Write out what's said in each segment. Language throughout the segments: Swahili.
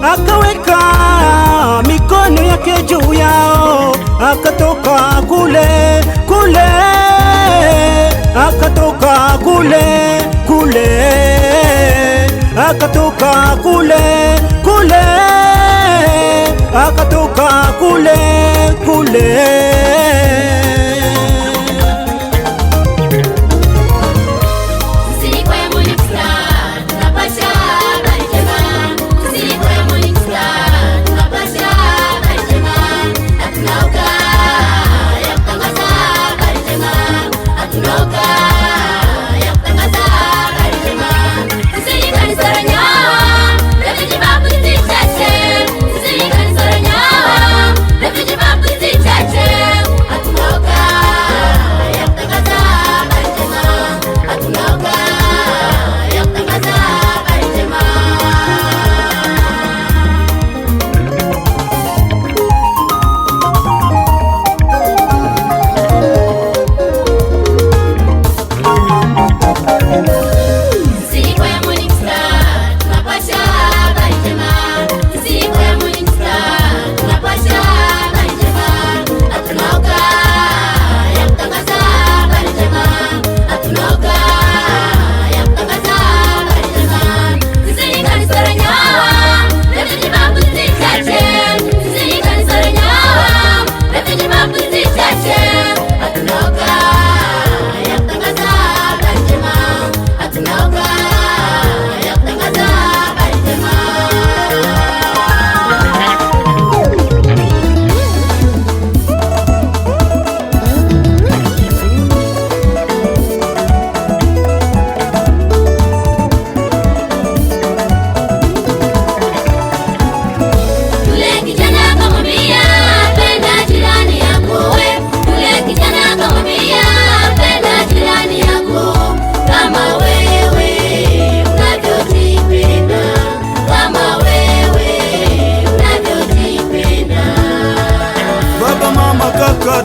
akaweka mikono yake juu yao, akatoka kule kule, akatoka kule kule, akatoka kule kule, akatoka kule kule.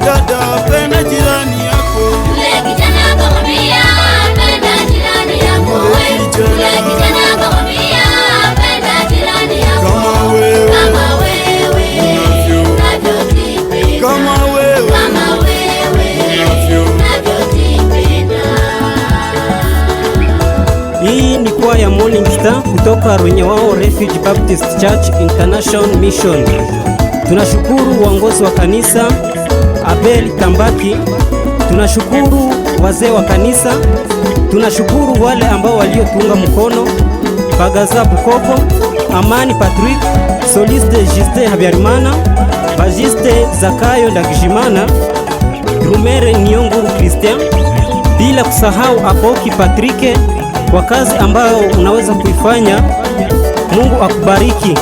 Dada, penda jirani yako. Yule kijana akamwambia penda jirani yako. Yule kijana akamwambia penda jirani yako. Kama wewe unavyojipenda. Kama wewe unavyojipenda. Hii ni kwaya Morning Star kutoka Rwenyewao Refuge Baptist Church International Mission. Tunashukuru uongozi wa kanisa Abel Tambaki, tunashukuru wazee wa kanisa, tunashukuru wale ambao waliotunga mkono: Bagaza Bukopo, Amani Patrick, Soliste Juste Habyarimana, Bajiste Zakayo Ndagijimana, Drumere Nionguru Christian, bila kusahau Apoki Patrick kwa kazi ambayo unaweza kuifanya. Mungu akubariki.